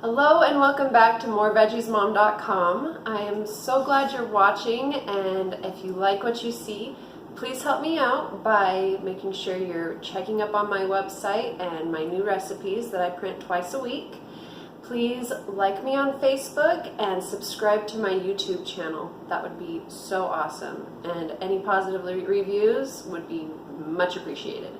Hello and welcome back to moreveggiesmom.com. I am so glad you're watching, and if you like what you see, please help me out by making sure you're checking up on my website and my new recipes that I print twice a week. Please like me on Facebook and subscribe to my YouTube channel. That would be so awesome, and any positive reviews would be much appreciated.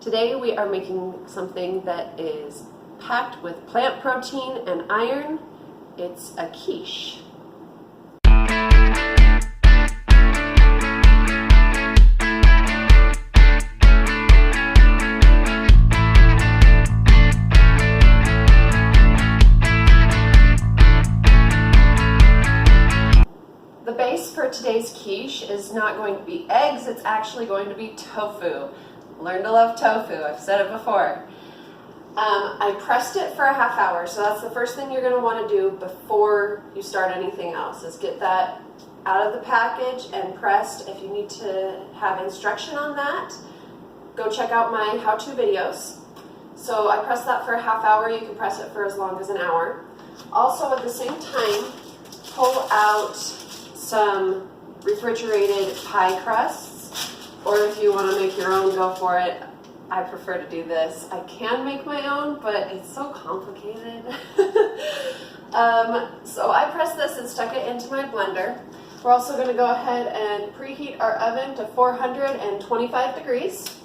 Today we are making something that is packed with plant protein and iron. It's a quiche. The base for today's quiche is not going to be eggs, it's actually going to be tofu. Learn to love tofu, I've said it before. I pressed it for a half hour, so that's the first thing you're going to want to do before you start anything else, is get that out of the package and pressed. If you need to have instruction on that, go check out my how-to videos. So I pressed that for a half hour. You can press it for as long as an hour. Also, at the same time, pull out some refrigerated pie crusts, or if you want to make your own, go for it. I prefer to do this. I can make my own, but it's so complicated. So I pressed this and stuck it into my blender. We're also going to go ahead and preheat our oven to 425 degrees.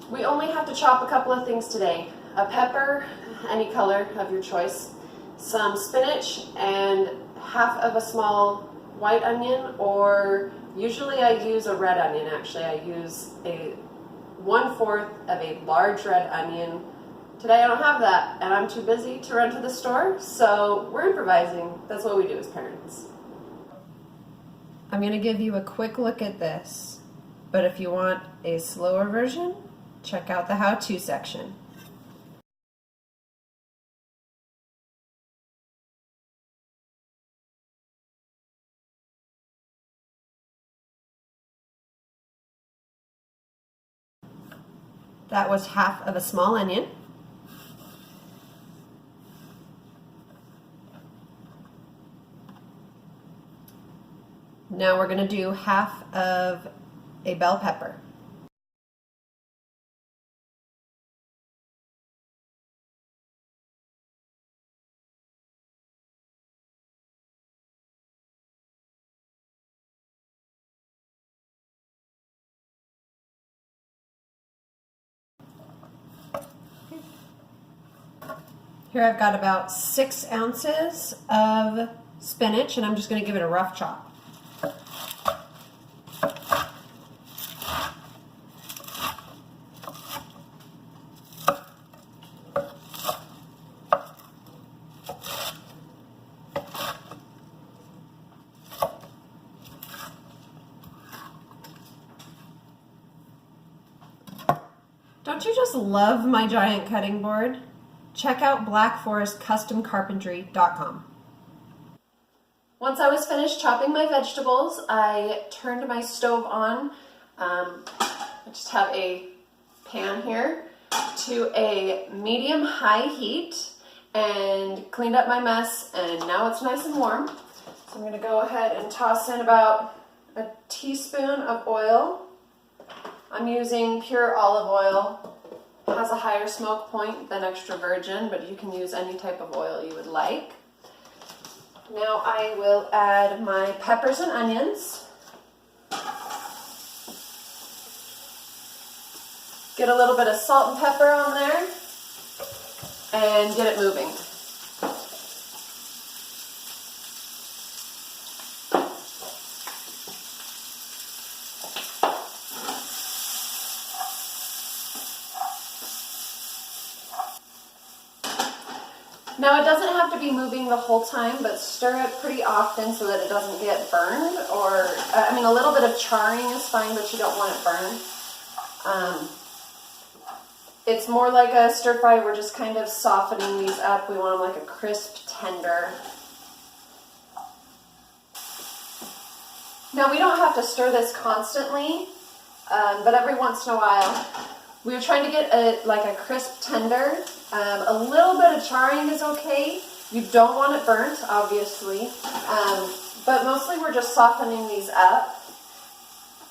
We only have to chop a couple of things today. A pepper, any color of your choice, some spinach, and half of a small white onion, or usually I use a red onion. Actually, I use a 1/4 of a large red onion. Today I don't have that, and I'm too busy to run to the store, so we're improvising. That's what we do as parents. I'm going to give you a quick look at this, but if you want a slower version, check out the how-to section. That was half of a small onion. Now we're going to do half of a bell pepper. Here I've got about 6 ounces of spinach, and I'm just going to give it a rough chop. Don't you just love my giant cutting board? Check out blackforestcustomcarpentry.com. Once I was finished chopping my vegetables, I turned my stove on. I just have a pan here to a medium-high heat and cleaned up my mess, and now it's nice and warm. So I'm going to go ahead and toss in about a teaspoon of oil. I'm using pure olive oil. It has a higher smoke point than extra virgin, but you can use any type of oil you would like. Now I will add my peppers and onions. Get a little bit of salt and pepper on there and get it moving. Now it doesn't have to be moving the whole time, but stir it pretty often so that it doesn't get burned, or, I mean, a little bit of charring is fine, but you don't want it burned. It's more like a stir fry. We're just kind of softening these up. We want them like a crisp, tender. Now we don't have to stir this constantly, but every once in a while We are trying to get a crisp tender. A little bit of charring is okay. You don't want it burnt, obviously. But mostly we're just softening these up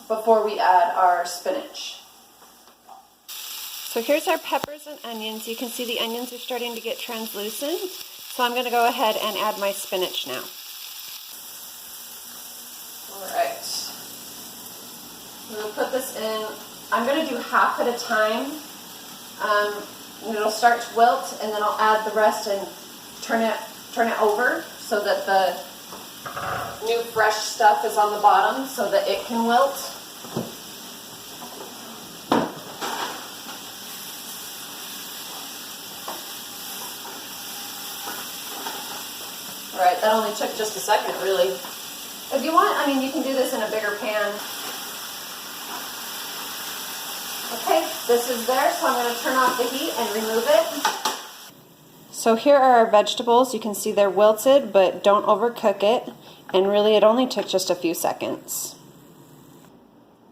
before we add our spinach. So here's our peppers and onions. You can see the onions are starting to get translucent. So I'm going to go ahead and add my spinach now. Alright. I'm going to put this in. I'm going to do half at a time. It'll start to wilt, and then I'll add the rest and turn it over so that the new fresh stuff is on the bottom so that it can wilt. Alright, that only took just a second, really. If you want, you can do this in a bigger pan. Okay, this is there, so I'm going to turn off the heat and remove it. So here are our vegetables. You can see they're wilted, but don't overcook it. And really, it only took just a few seconds.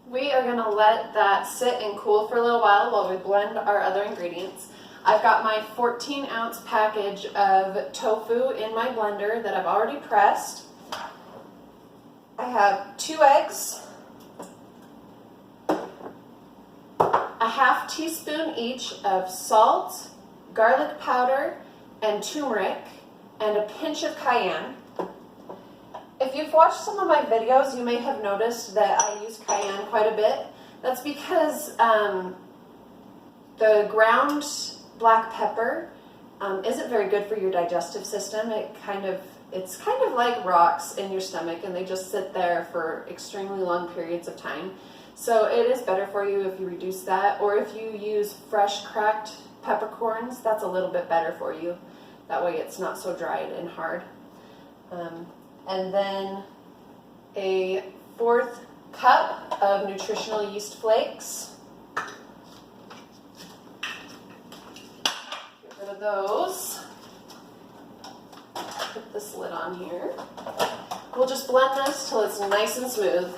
We are going to let that sit and cool for a little while we blend our other ingredients. I've got my 14-ounce package of tofu in my blender that I've already pressed. I have 2 eggs, a half teaspoon each of salt, garlic powder, and turmeric, and a pinch of cayenne. If you've watched some of my videos, you may have noticed that I use cayenne quite a bit. That's because the ground black pepper isn't very good for your digestive system. It's kind of like rocks in your stomach, and they just sit there for extremely long periods of time. So it is better for you if you reduce that, or if you use fresh cracked peppercorns, that's a little bit better for you. That way it's not so dried and hard. And then a 1/4 cup of nutritional yeast flakes. Get rid of those. Put this lid on here. We'll just blend this till it's nice and smooth.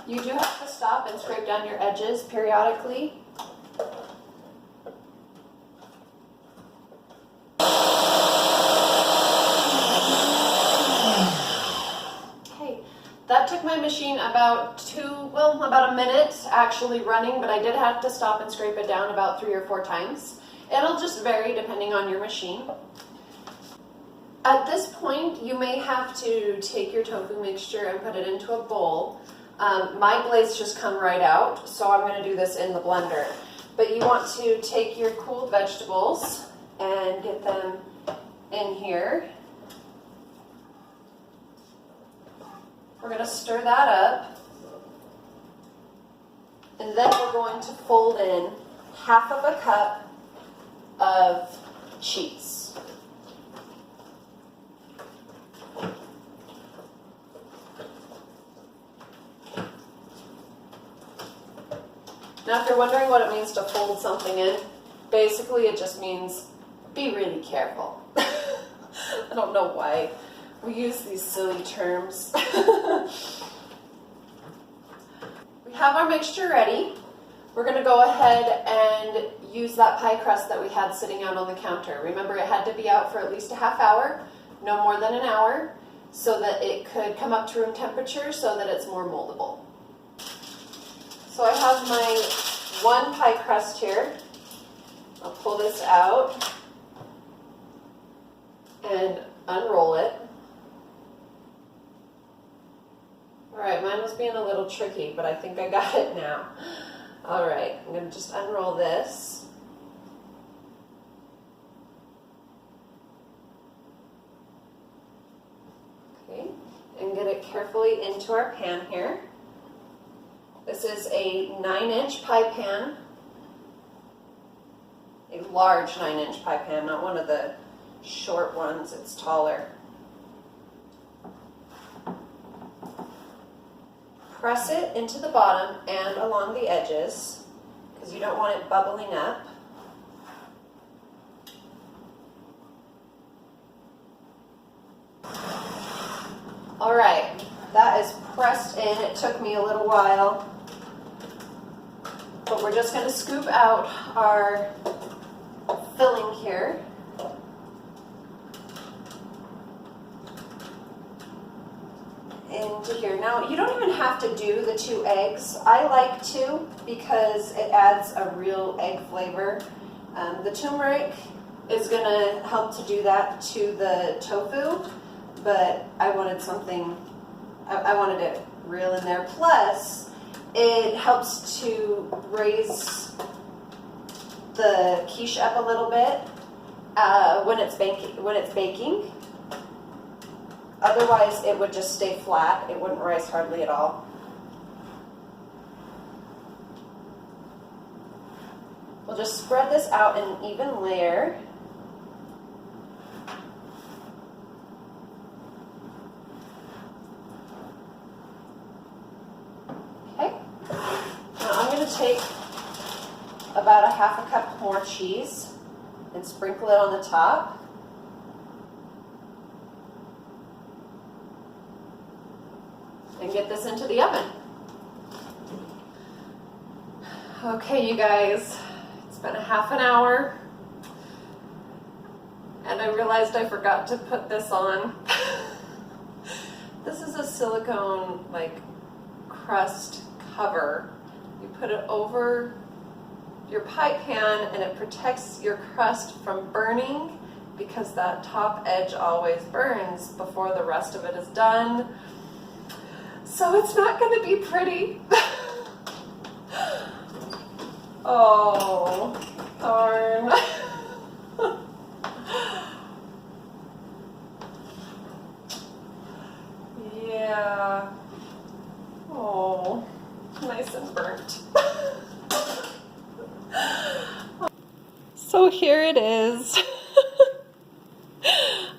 You do have to stop and scrape down your edges periodically. Okay, that took my machine about a minute actually running, but I did have to stop and scrape it down about 3 or 4 times. It'll just vary depending on your machine. At this point, you may have to take your tofu mixture and put it into a bowl. My blades just come right out, so I'm going to do this in the blender. But you want to take your cooled vegetables and get them in here. We're going to stir that up. And then we're going to fold in 1/2 cup of cheese. Now, if you're wondering what it means to fold something in, basically it just means be really careful. I don't know why we use these silly terms. We have our mixture ready. We're going to go ahead and use that pie crust that we had sitting out on the counter. Remember, it had to be out for at least a 1/2 hour, no more than an hour, so that it could come up to room temperature so that it's more moldable. So I have my 1 pie crust here. I'll pull this out and unroll it. Alright, mine was being a little tricky, but I think I got it now. Alright, I'm going to just unroll this. Okay, and get it carefully into our pan here. This is a 9-inch pie pan, a large 9-inch pie pan, not one of the short ones, it's taller. Press it into the bottom and along the edges, because you don't want it bubbling up. All right, That is pressed in. It took me a little while. But we're just going to scoop out our filling here. Into here. Now, you don't even have to do the 2 eggs. I like to because it adds a real egg flavor. The turmeric is going to help to do that to the tofu, but I wanted something, I wanted it real in there. Plus, it helps to raise the quiche up a little bit when it's baking. Otherwise, it would just stay flat. It wouldn't rise hardly at all. We'll just spread this out in an even layer. Okay. Now I'm going to take about a 1/2 cup more cheese and sprinkle it on the top. And get this into the oven. Okay, you guys, it's been a 1/2 hour, and I realized I forgot to put this on. This is a silicone like crust cover. You put it over your pie pan and it protects your crust from burning because that top edge always burns before the rest of it is done. So it's not going to be pretty. Oh, darn. Yeah. Oh, nice and burnt. So here it is.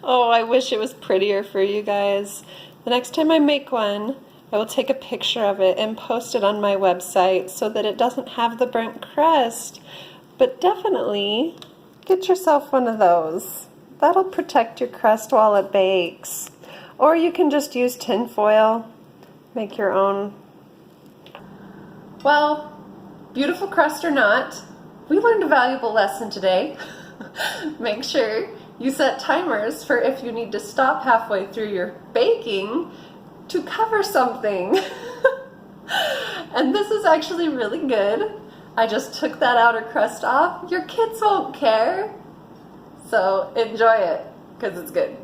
Oh, I wish it was prettier for you guys. The next time I make one, I will take a picture of it and post it on my website so that it doesn't have the burnt crust. But definitely get yourself one of those. That'll protect your crust while it bakes. Or you can just use tin foil, make your own. Well, beautiful crust or not, we learned a valuable lesson today. Make sure you set timers for if you need to stop halfway through your baking to cover something. And this is actually really good. I just took that outer crust off. Your kids won't care. So enjoy it because it's good.